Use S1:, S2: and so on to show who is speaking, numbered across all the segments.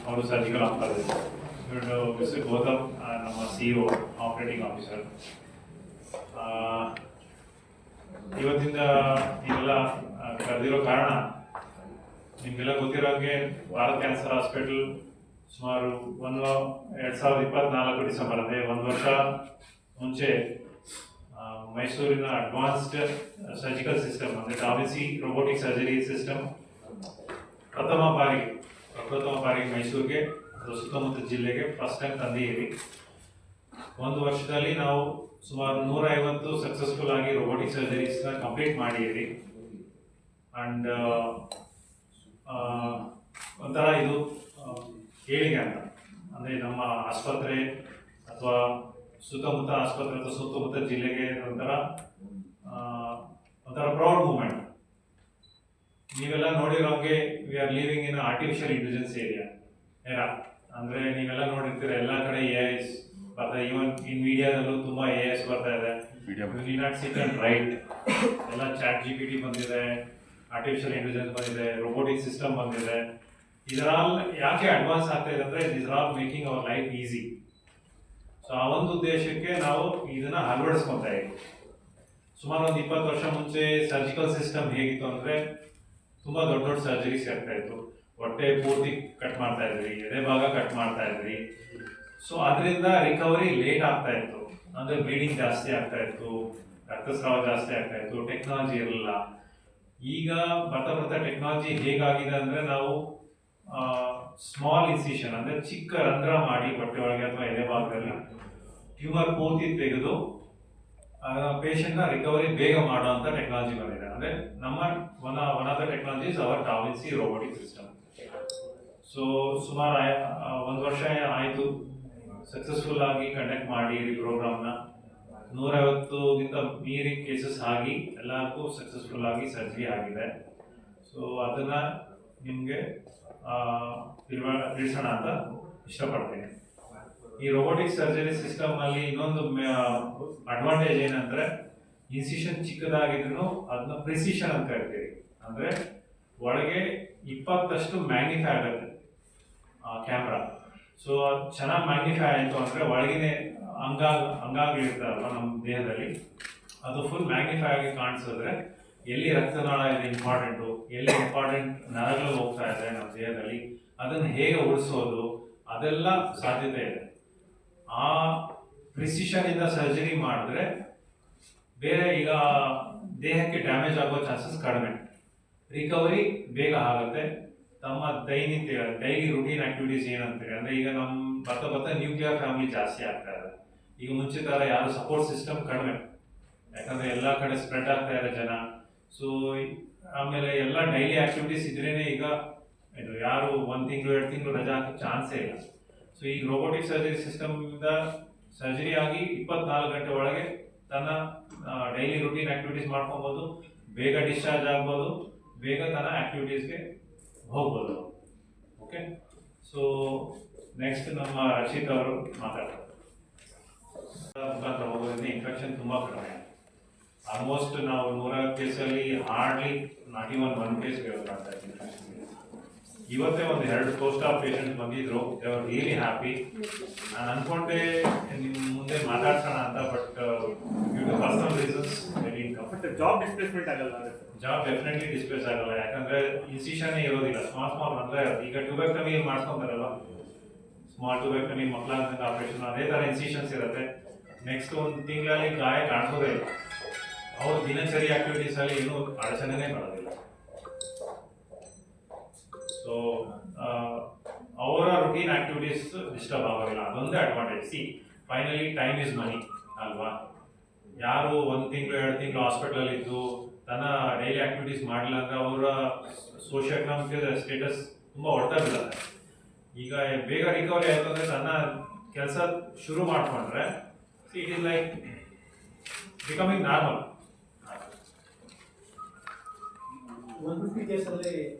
S1: ಅವರು surgical oncologist. ಇವರು mister Gautam ನಮ್ಮ CEO ಆಪರೇಟಿಂಗ್ ಆಫೀಸರ್. ಇವತ್ತಿಂದ ನೀವೆಲ್ಲ ಕರೆದಿರೋ ಕಾರಣ ನಿಮಗೆಲ್ಲ ಗೊತ್ತಿರೋಂಗೆ ಭಾರತ್ ಕ್ಯಾನ್ಸರ್ ಹಾಸ್ಪಿಟಲ್ ಸುಮಾರು 2024 ಡಿಸೆಂಬರ್ ಅಂದರೆ ಒಂದು ವರ್ಷ ಮುಂಚೆ ಮೈಸೂರಿನ ಅಡ್ವಾನ್ಸ್ಡ್ ಸರ್ಜಿಕಲ್ ಸಿಸ್ಟಮ್ ಅಂದರೆ ಡಾವಿನ್ಸಿ ರೋಬೋಟಿಕ್ ಸರ್ಜರಿ ಸಿಸ್ಟಮ್ ಪ್ರಥಮ ಬಾರಿಗೆ ಮೈಸೂರಿಗೆ ಸುತ್ತಮುತ್ತ ಜಿಲ್ಲೆಗೆ ಫಸ್ಟ್ ಟೈಮ್ ತಂದಿದ್ದೀವಿ. ಒಂದು ವರ್ಷದಲ್ಲಿ ನಾವು ಸುಮಾರು 150 ಸಕ್ಸಸ್ಫುಲ್ ಆಗಿ ರೋಬೋಟಿಕ್ ಸರ್ಜರೀಸ್ನ ಕಂಪ್ಲೀಟ್ ಮಾಡಿದ್ದೀವಿ. ಆ್ಯಂಡ್ ಒಂಥರ ಇದು ಏಳಿಗೆ ಅಂತ ಅಂದರೆ ನಮ್ಮ ಆಸ್ಪತ್ರೆ ಅಥವಾ ಸುತ್ತಮುತ್ತ ಆಸ್ಪತ್ರೆ ಅಥವಾ ಸುತ್ತಮುತ್ತ ಜಿಲ್ಲೆಗೆ ಒಂಥರ ಪ್ರೌಡ್ ಮೂಮೆಂಟ್. ನೀವೆಲ್ಲ ನೋಡಿರೋಂಗೆ we are living in artificial intelligence era. ಅಂದರೆ ನೀವೆಲ್ಲ ನೋಡಿರ್ತೀರ ಎಲ್ಲ ಕಡೆ AI ಬರ್ತಾ, ಈವನ್ ಇನ್ ಮೀಡಿಯಾದಲ್ಲೂ ತುಂಬ AI ಬರ್ತಾ ಇದೆ. You not sit and write ಎಲ್ಲ ChatGPT ಬಂದಿದೆ, ಆರ್ಟಿಫಿಷಿಯಲ್ ಇಂಟೆಲಿಜೆನ್ಸ್ ಬಂದಿದೆ, ರೋಬೋಟಿಕ್ ಸಿಸ್ಟಮ್ ಬಂದಿದೆ. ಇದರಾಲ್ ಯಾಕೆ ಅಡ್ವಾನ್ಸ್ ಆಗ್ತಾ ಇದೆ ಅಂದರೆ this are making our life easy. So ಆ ಒಂದು ಉದ್ದೇಶಕ್ಕೆ ನಾವು ಇದನ್ನ ಅಳವಡಿಸ್ಕೊತಾ ಇದ್ದೀವಿ. ಸುಮಾರು ಒಂದು 20 ವರ್ಷ ಮುಂಚೆ ಸರ್ಜಿಕಲ್ ಸಿಸ್ಟಮ್ ಹೇಗಿತ್ತು ಅಂದರೆ ತುಂಬ ದೊಡ್ಡ ಸರ್ಜರೀಸ್ ಆಗ್ತಾ ಇತ್ತು. ಹೊಟ್ಟೆ ಪೂರ್ತಿ ಕಟ್ ಮಾಡ್ತಾ ಇದ್ರಿ, ಎದೆ ಭಾಗ ಕಟ್ ಮಾಡ್ತಾ ಇದ್ರಿ. ಸೊ ಅದರಿಂದ ರಿಕವರಿ ಲೇಟ್ ಆಗ್ತಾ ಇತ್ತು, ಅಂದರೆ ಬ್ಲೀಡಿಂಗ್ ಜಾಸ್ತಿ ಆಗ್ತಾ ಇತ್ತು, ರಕ್ತಸ್ರಾವ ಜಾಸ್ತಿ ಆಗ್ತಾ ಇತ್ತು, ಟೆಕ್ನಾಲಜಿ ಇರಲಿಲ್ಲ. ಈಗ ಬರ್ತಾ ಟೆಕ್ನಾಲಜಿ ಹೇಗಾಗಿದೆ ಅಂದರೆ ನಾವು ಸ್ಮಾಲ್ ಇನ್ಸಿಷನ್ ಅಂದರೆ ಚಿಕ್ಕ ರಂಧ್ರ ಮಾಡಿ ಹೊಟ್ಟೆ ಒಳಗೆ ಅಥವಾ ಎದೆ ಭಾಗದಲ್ಲಿ ಟ್ಯೂಮರ್ ಪೂರ್ತಿ ತೆಗೆದು ಪೇಷಂಟ್ನ ರಿಕವರಿ ಬೇಗ ಮಾಡುವಂಥ ಟೆಕ್ನಾಲಜಿ ಬಂದಿದೆ. ಅಂದರೆ ನಮ್ಮ one of the technologies our da Vinci robotic system. So ಸುಮಾರು ಒಂದು ವರ್ಷ ಆಯಿತು ಸಕ್ಸಸ್ಫುಲ್ ಆಗಿ ಕಂಡಕ್ಟ್ ಮಾಡಿ ಈ ಪ್ರೋಗ್ರಾಮ್ನ. 150ಗಿಂತ ಮೀರಿ ಕೇಸಸ್ ಆಗಿ ಎಲ್ಲರಿಗೂ ಸಕ್ಸಸ್ಫುಲ್ ಆಗಿ ಸರ್ಜರಿ ಆಗಿದೆ. ಸೊ ಅದನ್ನು ನಿಮಗೆ ತಿಳಿಸೋಣ ಅಂತ ಇಷ್ಟಪಡ್ತೀನಿ. ಈ ರೋಬೋಟಿಕ್ ಸರ್ಜರಿ ಸಿಸ್ಟಮಲ್ಲಿ ಇನ್ನೊಂದು ಅಡ್ವಾಂಟೇಜ್ ಏನಂದರೆ ಇನ್ಸಿಷನ್ ಚಿಕ್ಕದಾಗಿದ್ರು ಅದನ್ನ ಪ್ರಿಸಿಷನ್ ಅಂತ ಕರಿತೀವಿ. ಅಂದರೆ ಒಳಗೆ 20 ಮ್ಯಾಗ್ನಿಫೈ ಆಗುತ್ತೆ ಕ್ಯಾಮ್ರಾ. ಸೊ ಅದು ಚೆನ್ನಾಗಿ ಮ್ಯಾಗ್ನಿಫೈ ಆಯಿತು ಅಂದರೆ ಒಳಗಿನ ಅಂಗಾಂಗಗಳಿರ್ತಾರಲ್ಲ ನಮ್ಮ ದೇಹದಲ್ಲಿ ಅದು ಫುಲ್ ಮ್ಯಾಗ್ನಿಫೈ ಆಗಿ ಕಾಣಿಸಿದ್ರೆ ಎಲ್ಲಿ ರಕ್ತನಾಳ ಇದೆ ಇಂಪಾರ್ಟೆಂಟು, ಎಲ್ಲಿ ಇಂಪಾರ್ಟೆಂಟ್ ನರಗಳು ಹೋಗ್ತಾ ಇದೆ ನಮ್ಮ ದೇಹದಲ್ಲಿ, ಅದನ್ನು ಹೇಗೆ ಉಳಿಸೋದು ಅದೆಲ್ಲ ಸಾಧ್ಯತೆ ಇದೆ. ಆ ಪ್ರಿಸಿಷನಿಂದ ಸರ್ಜರಿ ಮಾಡಿದ್ರೆ ಬೇರೆ ಈಗ ದೇಹಕ್ಕೆ ಡ್ಯಾಮೇಜ್ ಆಗೋ ಚಾನ್ಸಸ್ ಕಡಿಮೆ, ರಿಕವರಿ ಬೇಗ ಆಗುತ್ತೆ. ತಮ್ಮ ಡೈಲಿ ರುಟೀನ್ ಆಕ್ಟಿವಿಟೀಸ್ ಏನಂತೀರಿ ಅಂದರೆ ಈಗ ನಮ್ಮ ಬರ್ತಾ ನ್ಯೂಕ್ಲಿಯರ್ ಫ್ಯಾಮಿಲಿ ಜಾಸ್ತಿ ಆಗ್ತಾ ಇದೆ. ಈಗ ಮುಂಚೆ ಥರ ಯಾರು ಸಪೋರ್ಟ್ ಸಿಸ್ಟಮ್ ಕಡಿಮೆ, ಯಾಕಂದರೆ ಎಲ್ಲ ಕಡೆ ಸ್ಪ್ರೆಡ್ ಆಗ್ತಾ ಇದೆ ಜನ. ಸೊ ಆಮೇಲೆ ಎಲ್ಲ ಡೈಲಿ ಆಕ್ಟಿವಿಟೀಸ್ ಇದ್ರೇನೆ ಈಗ ಇದು ಯಾರು 1 ತಿಂಗಳು 2 ತಿಂಗಳು ರಜಾ ಹಾಕೋ ಚಾನ್ಸೇ ಇಲ್ಲ. ಸೊ ಈ ರೋಬೋಟಿಕ್ ಸರ್ಜರಿ ಸಿಸ್ಟಮಿಂದ ಸರ್ಜರಿ ಆಗಿ 24 ಗಂಟೆ ಒಳಗೆ ತನ್ನ ಡೈಲಿ ರುಟೀನ್ ಆಕ್ಟಿವಿಟೀಸ್ ಮಾಡ್ಕೊಬೋದು, ಬೇಗ ಡಿಸ್ಚಾರ್ಜ್ ಆಗ್ಬೋದು, ಬೇಗ ತನ್ನ ಆಕ್ಟಿವಿಟೀಸ್ಗೆ ಹೋಗ್ಬೋದು. ಓಕೆ, ಸೊ ನೆಕ್ಸ್ಟ್ ನಮ್ಮ ರಕ್ಷಿತ್ ಅವರು ಮಾತಾಡ್ತಾರೆ. ಮುಖಾಂತರ ಹೋಗೋದ್ರಿಂದ ಇನ್ಫೆಕ್ಷನ್ ತುಂಬ ಕಡಿಮೆ. ಆಲ್ಮೋಸ್ಟ್ ನಾವು 100 ಕೇಸಲ್ಲಿ ಹಾರ್ಡ್ಲಿ ನಾಟ್ ಇವನ್ 1 ಕೇಸ್ ಮಾಡ್ತಾ ಇದ್ದೀವಿ. ಇವತ್ತೇ ಒಂದು 2 ಪೋಸ್ಟ್ ಆಫ್ ಪೇಷಂಟ್ ಬಂದಿದ್ರು. They are really happy. ನಾನು ಅನ್ಕೊಂಡೆ ನಿಮ್ಮ ಮುಂದೆ ಮಾತಾಡ್ಸೋಣ ಅಂತ, but due to personal reasons very income.
S2: But job displacement ಆಗಲ್ಲ?
S1: ಜಾಬ್ ಡೆಫಿನೆಟ್ಲಿ ಡಿಸ್ಪ್ಲೇಸ್ ಆಗಲ್ಲ, ಯಾಕಂದ್ರೆ ಇನ್ಸಿಷನ್ನೇ ಇರೋದಿಲ್ಲ. ಸ್ಮಾಲ್ ಅಂದರೆ ಈಗ ಟ್ಯೂಬೆಕ್ಟಮಿ ಮಾಡ್ಕೊಂತಾರಲ್ಲ, ಸ್ಮಾಲ್ ಟ್ಯೂಬೆಕ್ಟಮಿ ಮಕ್ಕಳಾದಂಥ ಆಪರೇಷನ್ ಅದೇ ಥರ ಇನ್ಸಿಷನ್ಸ್ ಇರುತ್ತೆ. ನೆಕ್ಸ್ಟ್ 1 ತಿಂಗಳಲ್ಲಿ ಗಾಯ ಕಾಣಿಸೋದೇ ಇಲ್ಲ. ಅವ್ರ ದಿನಚರಿ ಆಕ್ಟಿವಿಟೀಸಲ್ಲಿ ಏನೂ ಅಡಚಣೆನೇ ಬರೋದಿಲ್ಲ. ಸೊ ಅವರ ರುಟೀನ್ ಆಕ್ಟಿವಿಟೀಸ್ ಡಿಸ್ಟರ್ಬ್ ಆಗೋದಿಲ್ಲ, ಅದೊಂದೇ ಅಡ್ವಾಂಟೇಜ್. ಫೈನಲಿ ಟೈಮ್ ಇಸ್ ಮನಿ ಅಲ್ವಾ? ಯಾರು 1 ತಿಂಗಳು 2 ತಿಂಗಳು ಹಾಸ್ಪಿಟಲಲ್ಲಿ ಇದ್ದು ತನ್ನ ಡೈಲಿ ಆಕ್ಟಿವಿಟೀಸ್ ಮಾಡಲಿಲ್ಲ ಅಂದರೆ ಅವರ ಸೋಷಿಯೋ ಎಕನಾಮಿಕ್ ಸ್ಟೇಟಸ್ ತುಂಬ ಹೊಡ್ತಾ ಬೀಳುತ್ತೆ. ಈಗ ಬೇಗ ರಿಕವರಿ ಆಯಿತು ಅಂದರೆ ತನ್ನ ಕೆಲಸ ಶುರು ಮಾಡಿಕೊಂಡ್ರೆ it is like becoming normal.
S2: 150 ಕೇಸಲ್ಲಿ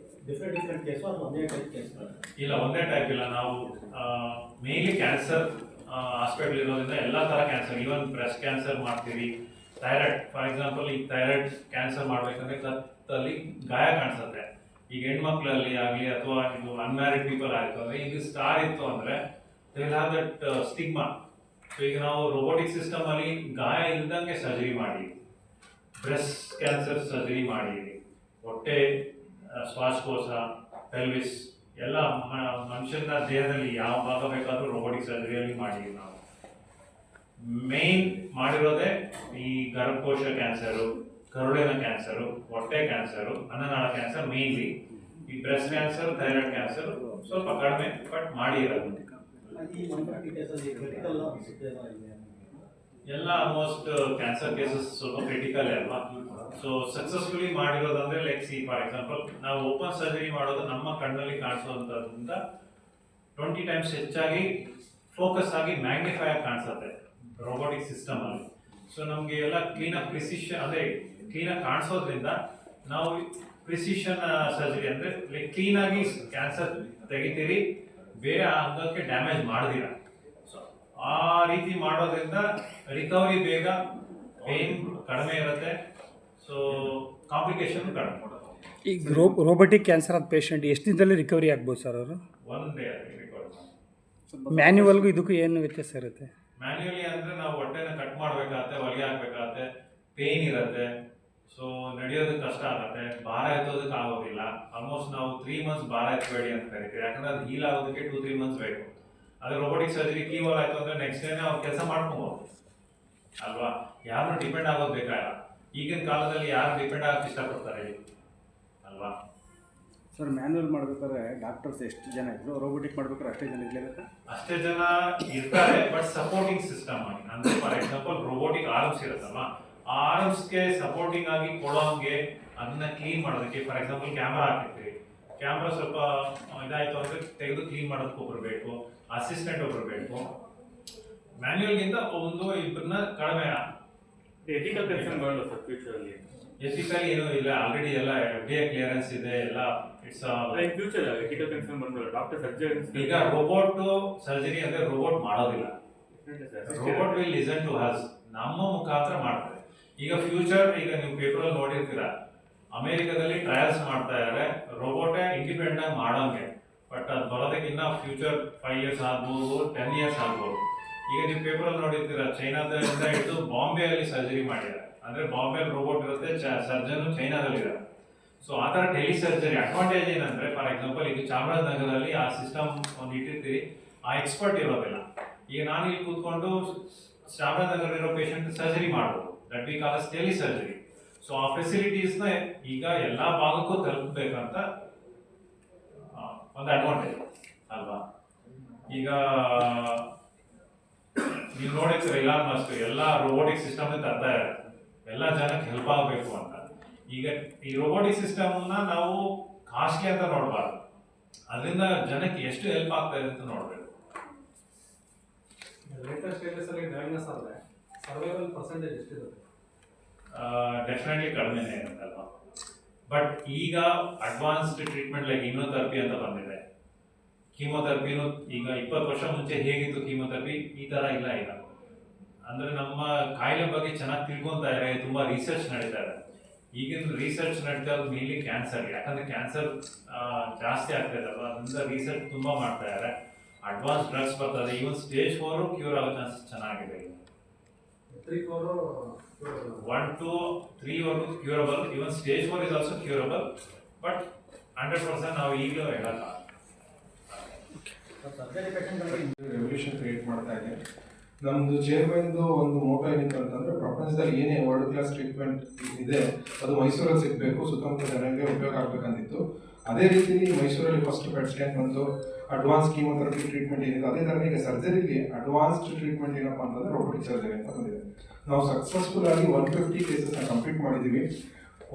S2: ಡಿಫ್ರೆಂಟ್ ಕೇಸು ಅದು ಒಂದೇ ಟೈಪ್ ಕೇಸ್?
S1: ಇಲ್ಲ, ಒಂದೇ ಟೈಪ್ ಇಲ್ಲ. ನಾವು ಮೇನ್ಲಿ ಕ್ಯಾನ್ಸರ್ ಹಾಸ್ಪಿಟಲ್ ಇರೋದ್ರಿಂದ ಎಲ್ಲ ಥರ ಕ್ಯಾನ್ಸರ್, ಈವನ್ ಬ್ರೆಸ್ಟ್ ಕ್ಯಾನ್ಸರ್ ಮಾಡ್ತೀವಿ, ಥೈರಾಯ್ಡ್ ಫಾರ್ ಎಕ್ಸಾಂಪಲ್. ಈಗ ಥೈರಾಯ್ಡ್ ಕ್ಯಾನ್ಸರ್ ಮಾಡಬೇಕಂದ್ರೆ ಕತ್ತಲ್ಲಿ ಗಾಯ ಕಾಣಿಸುತ್ತೆ. ಈಗ ಹೆಣ್ಮಕ್ಳಲ್ಲಿ ಆಗಲಿ ಅಥವಾ ಇದು ಅನ್ಮ್ಯಾರಿಡ್ ಪೀಪಲ್ ಆಯಿತು ಅಂದರೆ ಇದು ಸ್ಟಾರ್ ಇತ್ತು ಅಂದರೆ they will have that stigma. So ಈಗ ನಾವು ರೋಬೋಟಿಕ್ ಸಿಸ್ಟಮಲ್ಲಿ ಗಾಯ ಇಲ್ದಂಗೆ ಸರ್ಜರಿ ಮಾಡಿ, ಬ್ರೆಸ್ಟ್ ಕ್ಯಾನ್ಸರ್ ಸರ್ಜರಿ ಮಾಡಿದ್ವಿ, ಹೊಟ್ಟೆ, ಶ್ವಾಸಕೋಶ, ಪೆಲ್ವಿಸ್ ಎಲ್ಲ ಮನುಷ್ಯನ ದೇಹದಲ್ಲಿ ಯಾವ ಭಾಗ ಬೇಕಾದರೂ ರೋಬೋಟಿಕ್ ಸರ್ಜರಿಯಲ್ಲಿ ಮಾಡಿದ್ವಿ ನಾವು. ಮೇನ್ ಮಾಡಿರೋದೇ ಈ ಗರ್ಭಕೋಶ ಕ್ಯಾನ್ಸರು, ಕರುಳಿನ ಕ್ಯಾನ್ಸರು, ಹೊಟ್ಟೆ ಕ್ಯಾನ್ಸರು, ಅನ್ನನಾಳ ಕ್ಯಾನ್ಸರ್ ಮೇನ್ಲಿ. ಈ ಬ್ರೆಸ್ಟ್ ಕ್ಯಾನ್ಸರ್, ಥೈರಾಯ್ಡ್ ಕ್ಯಾನ್ಸರ್ ಸ್ವಲ್ಪ ಕಡಿಮೆ ಬಟ್ ಮಾಡಿರೋದು.
S2: ಈ 150 ಕೇಸಲ್ಲಿ ಕ್ರಿಟಿಕಲ್ ಅನಿಸುತ್ತೆ
S1: ಎಲ್ಲ ಆಲ್ಮೋಸ್ಟ್ ಕ್ಯಾನ್ಸರ್ ಕೇಸಸ್ ಸ್ವಲ್ಪ ಕ್ರಿಟಿಕಲ್ ಅಲ್ವಾ. ಸೊ ಸಕ್ಸಸ್ಫುಲಿ ಮಾಡಿರೋದಂದ್ರೆ ಲೈಕ್ ಸಿ ಫಾರ್ ಎಕ್ಸಾಂಪಲ್ ನಾವು ಓಪನ್ ಸರ್ಜರಿ ಮಾಡೋದು ನಮ್ಮ ಕಣ್ಣಲ್ಲಿ ಕಾಣಿಸೋದ್ರಿಂದ 20 ಟೈಮ್ಸ್ ಹೆಚ್ಚಾಗಿ ಫೋಕಸ್ ಆಗಿ ಮ್ಯಾಗ್ನಿಫೈ ಆಗಿ ಕಾಣಿಸುತ್ತೆ ರೋಬೋಟಿಕ್ ಸಿಸ್ಟಮ್ ಅಲ್ಲಿ. ಸೊ ನಮಗೆ ಎಲ್ಲ ಕ್ಲೀನಾಗಿ ಪ್ರಿಸಿಷನ್ ಅಂದರೆ ಕ್ಲೀನಾಗಿ ಕಾಣಿಸೋದ್ರಿಂದ ನಾವು ಪ್ರಿಸಿಷನ್ ಸರ್ಜರಿ ಅಂದರೆ ಲೈಕ್ ಕ್ಲೀನಾಗಿ ಕ್ಯಾನ್ಸರ್ ತೆಗಿತೀರಿ, ಬೇರೆ ಅಂಗಕ್ಕೆ ಡ್ಯಾಮೇಜ್ ಮಾಡ್ದಿರ. ಸೊ ಆ ರೀತಿ ಮಾಡೋದ್ರಿಂದ ರಿಕವರಿ ಬೇಗ, ಪೇನ್ ಕಡಿಮೆ ಇರುತ್ತೆ, ಸೊ ಕಾಂಪ್ಲಿಕೇಶನ್ ಕಡಿಮೆ.
S3: ಈಗ ರೋಬೋಟಿಕ್ ಕ್ಯಾನ್ಸರ್ ಆದ ಪೇಷಂಟ್ ಎಷ್ಟು ದಿನದಲ್ಲಿ ರಿಕವರಿ ಆಗ್ಬೋದು ಸರ್ ಅವರು?
S1: One day recovery.
S3: ಮ್ಯಾನ್ಯುವಲ್ಗೂ ಇದಕ್ಕೂ ಏನು ವ್ಯತ್ಯಾಸ ಇರುತ್ತೆ?
S1: ಮ್ಯಾನ್ಯುಯಲಿ ಅಂದರೆ ನಾವು ಹೊಟ್ಟೆನ ಕಟ್ ಮಾಡಬೇಕಾಗತ್ತೆ, ಹೊಲಿಗೆ ಹಾಕ್ಬೇಕಾಗತ್ತೆ, ಪೇನ್ ಇರುತ್ತೆ, ಸೊ ನಡೆಯೋದಕ್ಕೆ ಕಷ್ಟ ಆಗುತ್ತೆ, ಭಾರ ಎತ್ತೋದಕ್ಕೆ ಆಗೋದಿಲ್ಲ. ಆಲ್ಮೋಸ್ಟ್ ನಾವು 3 months ಭಾರ ಎತ್ತಬೇಡಿ ಅಂತ ಕರಿತೀವಿ, ಯಾಕಂದ್ರೆ ಅದು ಹೀಲ್ ಆಗೋದಕ್ಕೆ 2-3 months ಬೇಕು. ಅದೇ ರೋಬೋಟಿಕ್ ಸರ್ಜರಿ ಕೀವಾಲ್ ಆಯಿತು ಅಂದರೆ ನೆಕ್ಸ್ಟ್ ಡೇನೇ ಅವ್ರು ಕೆಲಸ ಮಾಡ್ಕೊಬೋದು ಅಲ್ವಾ. ಯಾರನ್ನೂ ಡಿಪೆಂಡ್ ಆಗೋದು ಬೇಕಾಗಿಲ್ಲ. ಈಗಿನ ಕಾಲದಲ್ಲಿ ಯಾರು ಡಿಪೆಂಡ್ ಆಗಕ್ಕೆ ಇಷ್ಟಪಡ್ತಾರೆ ಅಲ್ವಾ.
S4: ಸರ್ ಮ್ಯಾನ್ಯಲ್ ಮಾಡ್ಬೇಕಾದ್ರೆ ಡಾಕ್ಟರ್ಸ್ ಎಷ್ಟು ಜನ ಇದ್ರು, ರೋಬೋಟಿಕ್ ಮಾಡ್ಬೇಕಾದ್ರೆ ಅಷ್ಟೇ ಜನ ಇರಲೇಬೇಕಾ?
S1: ಅಷ್ಟೇ ಜನ ಇರ್ತಾರೆ, ಬಟ್ ಸಪೋರ್ಟಿಂಗ್ ಸಿಸ್ಟಮ್ ಆಗಿ. ಅಂದರೆ ಫಾರ್ ಎಕ್ಸಾಂಪಲ್ ರೋಬೋಟಿಕ್ ಆರ್ಮ್ಸ್ ಇರುತ್ತಲ್ವ, ಆ ಆರ್ಮ್ಸ್ಗೆ ಸಪೋರ್ಟಿಂಗ್ ಆಗಿ ಕೊಡೋಂಗೆ ಅದನ್ನ ಕ್ಲೀನ್ ಮಾಡೋದಕ್ಕೆ, ಫಾರ್ ಎಕ್ಸಾಂಪಲ್ ಕ್ಯಾಮ್ರಾ ಹಾಕಿರ್ತೀವಿ, ಕ್ಯಾಮ್ರಾ ಸ್ವಲ್ಪ ಇದಾಯಿತು ಅಂದರೆ ತೆಗೆದು ಕ್ಲೀನ್ ಮಾಡೋದಕ್ಕೆ ಒಬ್ರು ಬೇಕು, ಅಸಿಸ್ಟೆಂಟ್ ಒಬ್ರು ಬೇಕು. ಮ್ಯಾನ್ಯುಯಲ್ಗಿಂತ ಒಂದು ಇಬ್ಬರನ್ನ ಕಡಿಮೆ.
S5: ಎಥಿಕಲ್ ಕನ್ಸರ್ನ್ ಬರಲ್ಲ ಸರ್ ಫ್ಯೂಚರಲ್ಲಿ?
S1: ಎಥಿಕಲಿ ಏನೂ ಇಲ್ಲ, ಆಲ್ರೆಡಿ ಎಲ್ಲ FDA ಕ್ಲಿಯರೆನ್ಸ್ ಇದೆ ಎಲ್ಲ. ಇಟ್ಸ್
S5: ಫ್ಯೂಚರ್ ಎಥಿಕಲ್ ಕನ್ಸರ್ನ್ ಬಂದ್ರಲ್ಲ ಡಾಕ್ಟರ್ ಸರ್ಜರಿ.
S1: ಈಗ ರೋಬೋಟ್ ಸರ್ಜರಿ ಅಂದ್ರೆ ರೋಬೋಟ್ ಮಾಡೋದಿಲ್ಲ, ರೋಬೋಟ್ ವಿಲ್ ಲಿಸನ್ ಟು ಹಸ್, ನಮ್ಮ ಮುಖಾಂತರ ಮಾಡ್ತಾರೆ. ಈಗ ಫ್ಯೂಚರ್, ಈಗ ನೀವು ಪೇಪರಲ್ಲಿ ನೋಡಿರ್ತೀರ, ಅಮೆರಿಕದಲ್ಲಿ ಟ್ರಯಲ್ಸ್ ಮಾಡ್ತಾ ಇದ್ದಾರೆ ರೋಬೋಟೇ ಇಂಡಿಪೆಂಡೆಂಟ್ ಆಗಿ ಮಾಡೋಂಗೆ. ಬಟ್ ಅದು ಬರೋದಕ್ಕಿಂತ ಫ್ಯೂಚರ್ 5 years ಆಗ್ಬೋದು, 10 years ಆಗ್ಬೋದು. ಈಗ ನೀವು ಪೇಪರಲ್ಲಿ ನೋಡಿರ್ತೀರ, ಚೈನಾದಿಂದ ಹಿಡಿದು ಬಾಂಬೆಯಲ್ಲಿ ಸರ್ಜರಿ ಮಾಡಿದ್ದಾರೆ. ಅಂದರೆ ಬಾಂಬೆ ರೋಬೋಟ್ ಇರುತ್ತೆ, ಸರ್ಜನ್ ಚೈನಾದಲ್ಲಿದ್ದಾರೆ. ಸೊ ಆ ಥರ ಟೆಲಿ ಸರ್ಜರಿ ಅಡ್ವಾಂಟೇಜ್ ಏನಂದರೆ, ಫಾರ್ ಎಕ್ಸಾಂಪಲ್ ಈಗ ಚಾಮರಾಜನಗರದಲ್ಲಿ ಆ ಸಿಸ್ಟಮ್ ಒಂದು ಇಟ್ಟಿರ್ತೀರಿ, ಆ ಎಕ್ಸ್ಪರ್ಟ್ ಇರೋದಿಲ್ಲ. ಈಗ ನಾನು ಇಲ್ಲಿ ಕೂತ್ಕೊಂಡು ಚಾಮರಾಜನಗರ ಇರೋ ಪೇಷಂಟ್ ಸರ್ಜರಿ ಮಾಡ್ಬೋದು, that we call tele surgery. So ಆ ಫೆಸಿಲಿಟೀಸ್ನ ಈಗ ಎಲ್ಲ ಭಾಗಕ್ಕೂ ತಲುಪಬೇಕಂತ ಒಂದು ಅಡ್ವಾಂಟೇಜ್ ಅಲ್ವಾ. ಈಗ ನೀವು ನೋಡಿರ್ತೀರ ಇಲಾನ್ ಮಸ್ಕ್ ಎಲ್ಲ ರೋಬೋಟಿಕ್ ಸಿಸ್ಟಮ್ ತರ್ತಾ ಇದ್ದಾರೆ, ಎಲ್ಲ ಜನಕ್ಕೆ ಹೆಲ್ಪ್ ಆಗಬೇಕು ಅಂತ. ಈಗ ಈ ರೋಬೋಟಿಕ್ ಸಿಸ್ಟಮ್ನ ನಾವು ಕಾಸ್ಟ್ಲಿ ಅಂತ ನೋಡಬಾರ್ದು, ಅದರಿಂದ ಜನಕ್ಕೆ ಎಷ್ಟು ಹೆಲ್ಪ್ ಆಗ್ತಾ ಇದೆ ಅಂತ ನೋಡಬೇಕು.
S2: ಲೇಟೆಸ್ಟ್ ಸ್ಟೇಜಸಲ್ಲಿ ಡಯಾಗ್ನೋಸ್ ಆದರೆ ಸರ್ವೈವಲ್ ಪರ್ಸೆಂಟೇಜ್ ಎಷ್ಟಿರುತ್ತೆ?
S1: ಡೆಫಿನೆಟ್ಲಿ ಕಡಿಮೆನೇ ಇರುತ್ತಲ್ವಾ. ಬಟ್ ಈಗ ಅಡ್ವಾನ್ಸ್ಡ್ ಟ್ರೀಟ್ಮೆಂಟ್ ಲೈಕ್ ಇಮ್ಯುನೊಥೆರಪಿ ಅಂತ ಬಂದಿದೆ. ಕೀಮೊಥೆರಪಿನೂ ಈಗ 20 ವರ್ಷ ಮುಂಚೆ ಹೇಗಿತ್ತು ಕೀಮೊಥೆರಪಿ, ಈ ಥರ ಇಲ್ಲ ಈಗ. ಅಂದರೆ ನಮ್ಮ ಕಾಯಿಲೆ ಬಗ್ಗೆ ಚೆನ್ನಾಗಿ ತಿಳ್ಕೊತಾ ಇದ್ದಾರೆ, ತುಂಬ ರಿಸರ್ಚ್ ನಡೀತಾ ಇದೆ. ಈಗಿನ ರಿಸರ್ಚ್ ನಡೀತಾ ಇರೋದು ಮೇನ್ಲಿ ಕ್ಯಾನ್ಸರ್, ಯಾಕಂದರೆ ಕ್ಯಾನ್ಸರ್ ಜಾಸ್ತಿ ಆಗ್ತಾ ಇದ್ದಲ್ಲ, ಅದರಿಂದ ರಿಸರ್ಚ್ ತುಂಬ ಮಾಡ್ತಾ ಇದ್ದಾರೆ. ಅಡ್ವಾನ್ಸ್ ಡ್ರಗ್ಸ್ ಬರ್ತದೆ, ಈವನ್ ಸ್ಟೇಜ್ 4 ಕ್ಯೂರ್ ಆಗೋ ಚಾನ್ಸಸ್ ಚೆನ್ನಾಗಿದೆ.
S2: 3-4
S1: 1 to 3 ವರೆಗೂ curable, even stage 4 is also curable, but 100% ನಾವು ಈಗಲೂ ಹೇಳಲ್ಲ.
S2: ಸರ್ಜರಿ ಪೇಷಂಟ್ಗಳಿಗೆ
S6: ರೆವಲ್ಯೂಷನ್ ಕ್ರಿಯೇಟ್ ಮಾಡ್ತಾ ಇದೆ. ನಮ್ಮದು ಚೇರ್ಮನ್ದು ಒಂದು ಮೋಟೋ ಏನಿತ್ತು ಅಂತಂದರೆ, ಪ್ರಪಂಚದಲ್ಲಿ ಏನೇ ವರ್ಲ್ಡ್ ಕ್ಲಾಸ್ ಟ್ರೀಟ್ಮೆಂಟ್ ಇದೆ ಅದು ಮೈಸೂರಲ್ಲಿ ಸಿಗಬೇಕು, ಸುತ್ತಮುತ್ತ ಜನರಿಗೆ ಉಪಯೋಗ ಆಗಬೇಕಂತಿತ್ತು. ಅದೇ ರೀತಿ ಮೈಸೂರಲ್ಲಿ ಫಸ್ಟ್ ಪೆಟ್ ಸ್ಕ್ಯಾನ್ ಬಂತು, ಅಡ್ವಾನ್ಸ್ ಕೀಮೊಥೆರಪಿ ಟ್ರೀಟ್ಮೆಂಟ್ ಏನಿದೆ ಅದೇ ಥರ ಈಗ ಸರ್ಜರಿಗೆ ಅಡ್ವಾನ್ಸ್ಡ್ ಟ್ರೀಟ್ಮೆಂಟ್ ಏನಪ್ಪ ಅಂತಂದರೆ ರೋಬೋಟಿಕ್ ಸರ್ಜರಿ ಅಂತ ಬಂದಿದೆ. ನಾವು ಸಕ್ಸಸ್ಫುಲ್ ಆಗಿ 150 ಕೇಸಸ್ನ ಕಂಪ್ಲೀಟ್ ಮಾಡಿದ್ದೀವಿ.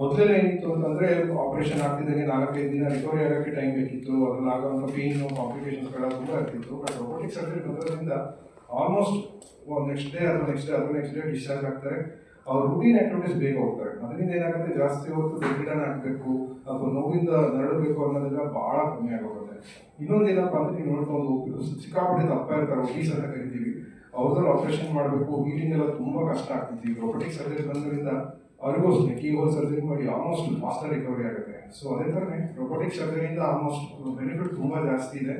S6: ಮೊದಲೇ ಏನಿತ್ತು ಅಂತಂದರೆ, ಆಪರೇಷನ್ ಆಗ್ತಿದ್ದಂಗೆ 4-5 ದಿನ ರಿಕವರಿ ಆಗೋಕ್ಕೆ ಟೈಮ್ ಬೇಕಿತ್ತು, ಅದ್ರಲ್ಲಿ ಆಗೋಂಥ ಪೇಯ್ನು ಕಾಂಪ್ಲಿಕೇಶನ್ಸ್ಗಳ ತುಂಬ ಇರ್ತಿತ್ತು. ಬಟ್ ರೋಬೋಟಿಕ್ ಸರ್ಜರಿ ಬಂದಿರೋದ್ರಿಂದ ಆಲ್ಮೋಸ್ಟ್ ನೆಕ್ಸ್ಟ್ ಡೇ ಡಿಸ್ಚಾರ್ಜ್ ಆಗ್ತಾರೆ. ಅವ್ರ ರೂಟೀನ್ ಆಕ್ಟಿವಿಟೀಸ್ ಬೇಗ ಹೋಗ್ತಾರೆ. ಅದರಿಂದ ಏನಾಗುತ್ತೆ, ಜಾಸ್ತಿ ಹೊತ್ತು ಬೆಡ್ರಿಡನ್ ಆಗಬೇಕು ಅಥವಾ ನೋವಿಂದ ನರಳಬೇಕು ಅನ್ನೋದೆಲ್ಲ ಭಾಳ ಕಮ್ಮಿ ಆಗೋಗುತ್ತೆ. ಇನ್ನೊಂದು ಏನಪ್ಪ ಅಂದರೆ, ನೀವು ನೋಡ್ಕೊಂಡು ಸಿಕ್ಕಾಪಟ್ಟೆ ದಪ್ಪ ಇರ್ತಾರೆ, ಒಬೀಸ್ ಅಂತ ಕರಿತೀವಿ, ಅವ್ರದ್ರಲ್ಲಿ ಆಪರೇಷನ್ ಮಾಡಬೇಕು, ಹೀಲಿಂಗ್ ಎಲ್ಲ ತುಂಬ ಕಷ್ಟ ಆಗ್ತಿತ್ತು. ಈಗ ರೋಬೋಟಿಕ್ ಸರ್ಜರಿ ಬಂದ್ರಿಂದ ಅವ್ರಿಗೂ ಕೀ ಹೋಲ್ ಸರ್ಜರಿ ಮಾಡಿ ಆಲ್ಮೋಸ್ಟ್ ಫಾಸ್ಟರ್ ರಿಕವರಿ ಆಗುತ್ತೆ. ಸೊ ಅದೇ ಥರನೇ ರೊಬೋಟಿಕ್ ಸರ್ಜರಿಯಿಂದ ಆಲ್ಮೋಸ್ಟ್ ಬೆನಿಫಿಟ್ ತುಂಬ ಜಾಸ್ತಿ ಇದೆ.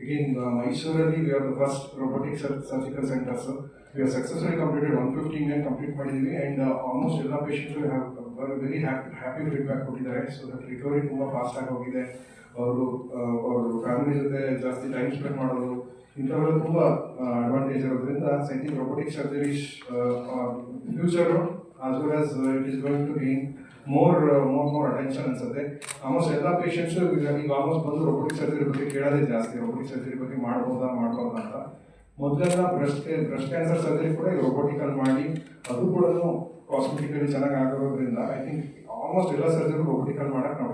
S6: Again, ಮೈಸೂರಲ್ಲಿ we are the first robotic surgical centers. We have successfully completed 150 million complete ಮಾಡಿದ್ದೀವಿ ಆ್ಯಂಡ್ ಆಲ್ಮೋಸ್ಟ್ ಎಲ್ಲ patients have very happy feedback ಕೊಟ್ಟಿದ್ದಾರೆ. ಸೊ ದಟ್ ರಿಕವರಿ ತುಂಬ ಫಾಸ್ಟಾಗಿ ಹೋಗಿದೆ. ಅವರು ಫ್ಯಾಮಿಲಿ ಜೊತೆ ಜಾಸ್ತಿ ಟೈಮ್ ಸ್ಪೆಂಡ್ ಮಾಡೋದು ಇಂಥವೆಲ್ಲ ತುಂಬ ಅಡ್ವಾಂಟೇಜ್ ಇರೋದ್ರಿಂದ I think robotic surgeries future as well as it is going to gain more attention ಅನ್ಸುತ್ತೆ. ಆಲ್ಮೋಸ್ಟ್ ಎಲ್ಲ ಪೇಷಂಟ್ಸು ಈಗ ಆಲ್ಮೋಸ್ಟ್ ಬಂದು robotic surgery ಬಗ್ಗೆ ಕೇಳೋದೇ ಜಾಸ್ತಿ. robotic surgery ಬಗ್ಗೆ ಮಾಡ್ಬೋದಾ ಅಂತ. ಮೊದಲೆಲ್ಲ ಬ್ರೆಸ್ಟ್ ಕ್ಯಾನ್ಸರ್ ಸರ್ಜರಿ ಕೂಡ ಈಗ robotical ಮಾಡಿ ಅದು ಕೂಡ ಕಾಸ್ಮೆಟಿಕಲಿ ಚೆನ್ನಾಗಿ ಆಗಿರೋದ್ರಿಂದ ಐ ಥಿಂಕ್ ಆಲ್ಮೋಸ್ಟ್ ಎಲ್ಲ ಸರ್ಜರಿ robotical ಮಾಡೋಕ್ಕೆ ನಾವು